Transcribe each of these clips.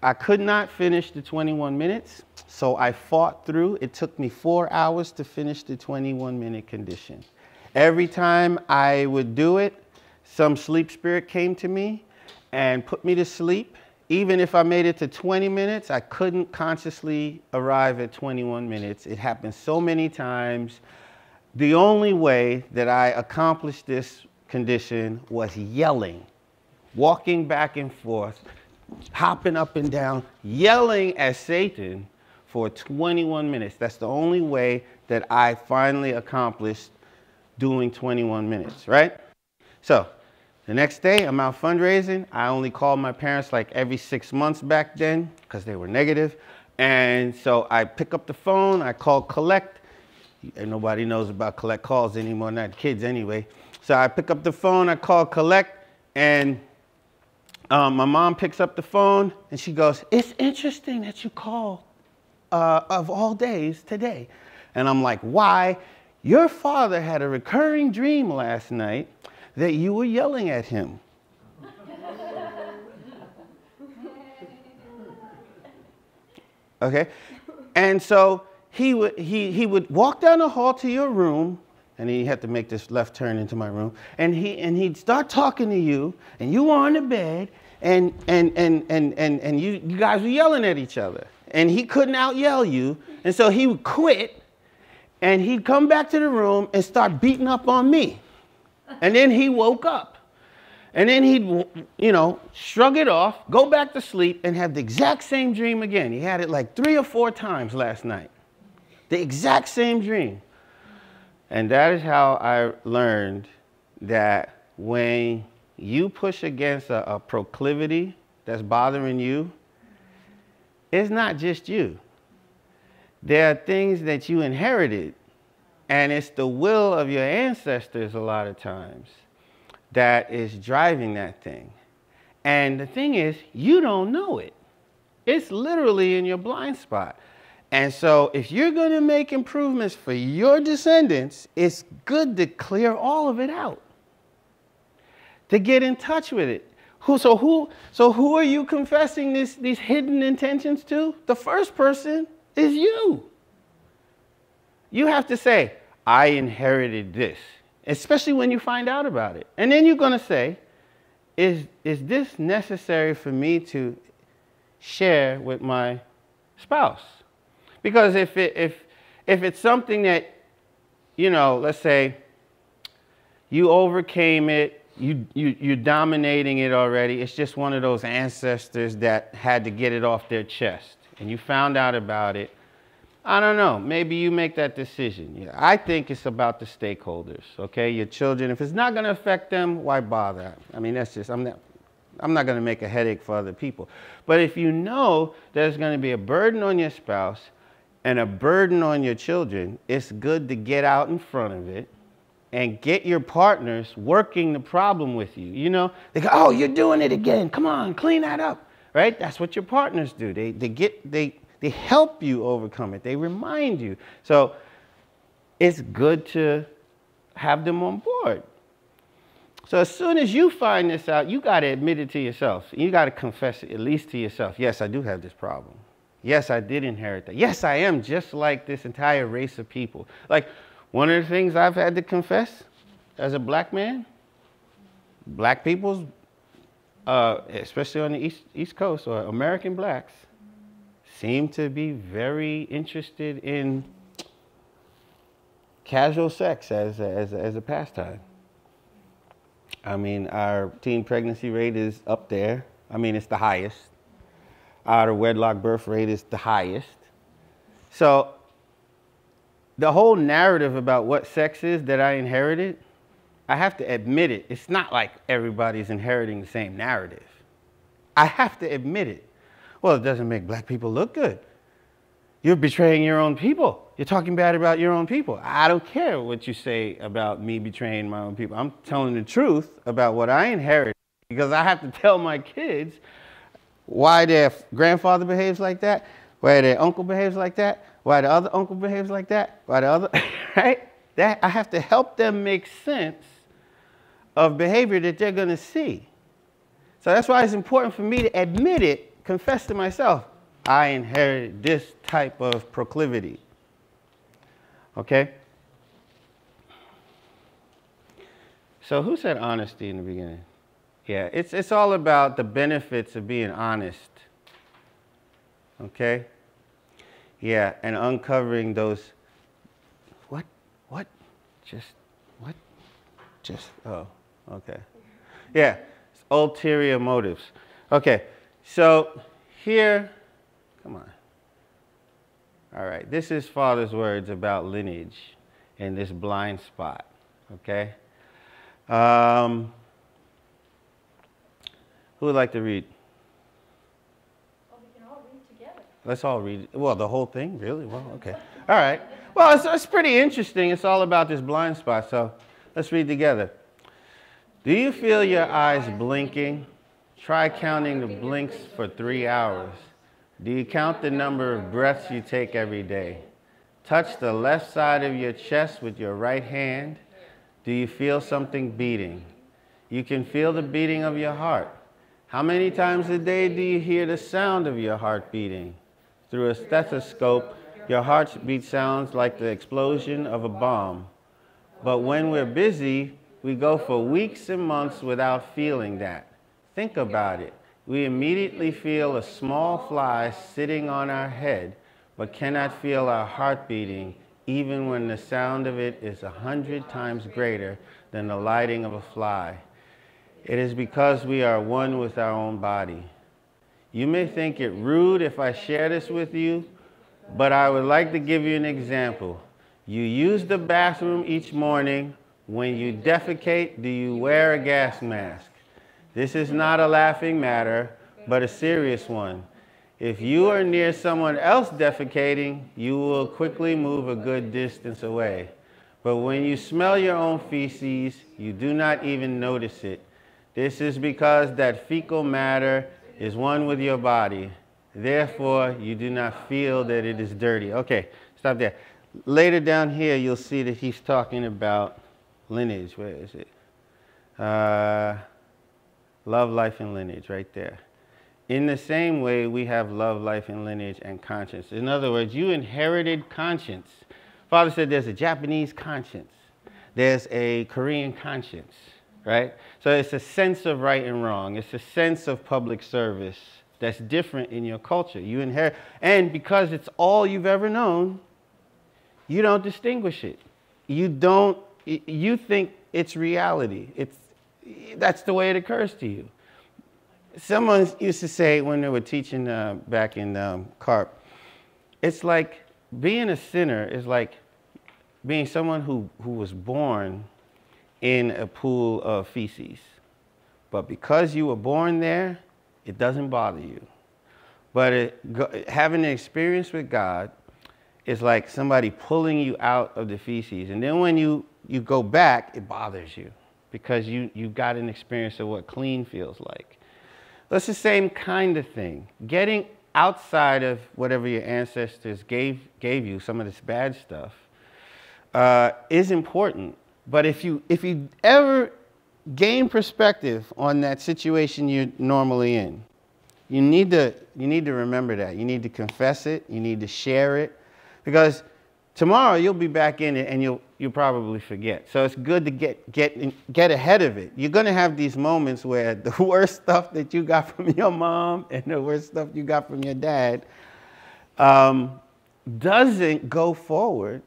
I could not finish the 21 minutes, so I fought through. It took me 4 hours to finish the 21-minute condition. Every time I would do it, some sleep spirit came to me and put me to sleep. Even if I made it to 20 minutes, I couldn't consciously arrive at 21 minutes. It happened so many times. The only way that I accomplished this condition was yelling, walking back and forth, hopping up and down, yelling at Satan for 21 minutes. That's the only way that I finally accomplished doing 21 minutes, right? So the next day, I'm out fundraising. I only called my parents like every 6 months back then because they were negative. And so I pick up the phone, I call collect. And nobody knows about collect calls anymore, not kids anyway. So I pick up the phone, I call collect, and my mom picks up the phone and she goes, "It's interesting that you called of all days today." And I'm like, "Why?" "Your father had a recurring dream last night that you were yelling at him." Okay? And so he would walk down the hall to your room, and he had to make this left turn into my room, and he'd start talking to you, and you were on the bed, and you guys were yelling at each other, and he couldn't out yell you, and so he would quit, and he'd come back to the room and start beating up on me. And then he woke up, and then he'd, shrug it off, go back to sleep, and have the exact same dream again. He had it like 3 or 4 times last night. The exact same dream. And that is how I learned that when you push against a proclivity that's bothering you, it's not just you. There are things that you inherited, and it's the will of your ancestors a lot of times that is driving that thing. And the thing is, you don't know it. It's literally in your blind spot. And so if you're going to make improvements for your descendants, it's good to clear all of it out, to get in touch with it. So who are you confessing these hidden intentions to? The first person is you. You have to say, "I inherited this," especially when you find out about it. And then you're going to say, is this necessary for me to share with my spouse? Because if it's something that, let's say you overcame it, you're dominating it already, it's just one of those ancestors that had to get it off their chest, and you found out about it, I don't know, maybe you make that decision. Yeah, I think it's about the stakeholders, okay? Your children, if it's not going to affect them, why bother? I mean, that's just, I'm not going to make a headache for other people. But if you know there's going to be a burden on your spouse and a burden on your children, it's good to get out in front of it and get your partners working the problem with you. They go, "Oh, you're doing it again. Come on, clean that up." Right? That's what your partners do. They help you overcome it. They remind you. So it's good to have them on board. So as soon as you find this out, you got to admit it to yourself. You got to confess it, at least to yourself. Yes, I do have this problem. Yes, I did inherit that. Yes, I am just like this entire race of people. Like, one of the things I've had to confess as a black man, black people's, especially on the East Coast, or American blacks, seem to be very interested in casual sex as a pastime. I mean, our teen pregnancy rate is up there. I mean, it's the highest. Out of wedlock birth rate is the highest. So the whole narrative about what sex is that I inherited, I have to admit it. It's not like everybody's inheriting the same narrative. I have to admit it. Well, it doesn't make black people look good. You're betraying your own people. You're talking bad about your own people. I don't care what you say about me betraying my own people. I'm telling the truth about what I inherited, because I have to tell my kids why their grandfather behaves like that, why their uncle behaves like that, why the other uncle behaves like that, why the other, right? That I have to help them make sense of behavior that they're going to see. So that's why it's important for me to admit it confess to myself, I inherited this type of proclivity. Okay? So who said honesty in the beginning? Yeah, it's all about the benefits of being honest. Okay? Yeah, and uncovering those, what, oh, okay. Yeah, ulterior motives. Okay, so here, come on. All right, this is Father's words about lineage and this blind spot, okay? Who would like to read? Well, we can all read together. Let's all read it. Well, the whole thing, really? Well, okay. All right. Well, it's pretty interesting. It's all about this blind spot, so let's read together. Do you feel your eyes blinking? Try counting the blinks for 3 hours. Do you count the number of breaths you take every day? Touch the left side of your chest with your right hand. Do you feel something beating? You can feel the beating of your heart. How many times a day do you hear the sound of your heart beating? Through a stethoscope, your heartbeat sounds like the explosion of a bomb. But when we're busy, we go for weeks and months without feeling that. Think about it. We immediately feel a small fly sitting on our head, but cannot feel our heart beating, even when the sound of it is 100 times greater than the lighting of a fly. It is because we are one with our own body. You may think it rude if I share this with you, but I would like to give you an example. You use the bathroom each morning. When you defecate, do you wear a gas mask? This is not a laughing matter, but a serious one. If you are near someone else defecating, you will quickly move a good distance away. But when you smell your own feces, you do not even notice it. This is because that fecal matter is one with your body. Therefore, you do not feel that it is dirty. Okay, stop there. Later down here, you'll see that he's talking about lineage. Where is it? Love, life, and lineage, right there. In the same way, we have love, life, and lineage, and conscience. In other words, you inherited conscience. Father said there's a Japanese conscience. There's a Korean conscience, right? So it's a sense of right and wrong. It's a sense of public service that's different in your culture. You inherit, and because it's all you've ever known, you don't distinguish it. You think it's reality. That's the way it occurs to you. Someone used to say when they were teaching back in CARP, it's like being a sinner is like being someone who was born in a pool of feces. But because you were born there, it doesn't bother you. But having an experience with God is like somebody pulling you out of the feces. And then when you go back, it bothers you because you got an experience of what clean feels like. That's the same kind of thing. Getting outside of whatever your ancestors gave you, some of this bad stuff, is important. But if you ever gain perspective on that situation you're normally in, you need to remember that. You need to confess it. You need to share it. Because tomorrow you'll be back in it and you'll probably forget. So it's good to get ahead of it. You're going to have these moments where the worst stuff that you got from your mom and the worst stuff you got from your dad doesn't go forward,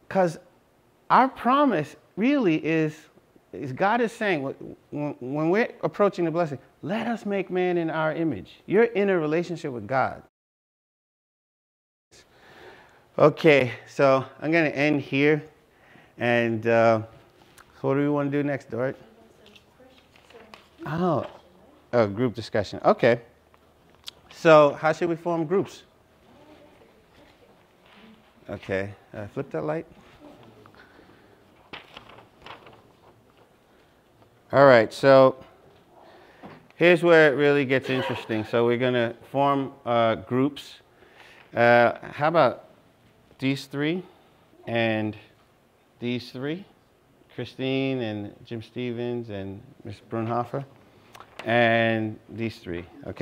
because our promise really is God is saying, when we're approaching the blessing, let us make man in our image. You're in a relationship with God. Okay, so I'm going to end here. And so what do we want to do next, Dort? Oh, a group discussion. Okay. So how should we form groups? Okay, flip that light. All right, so here's where it really gets interesting. So we're going to form groups. How about these three and these three? Christine and Jim Stevens and Ms. Brunhofer. And these three, okay?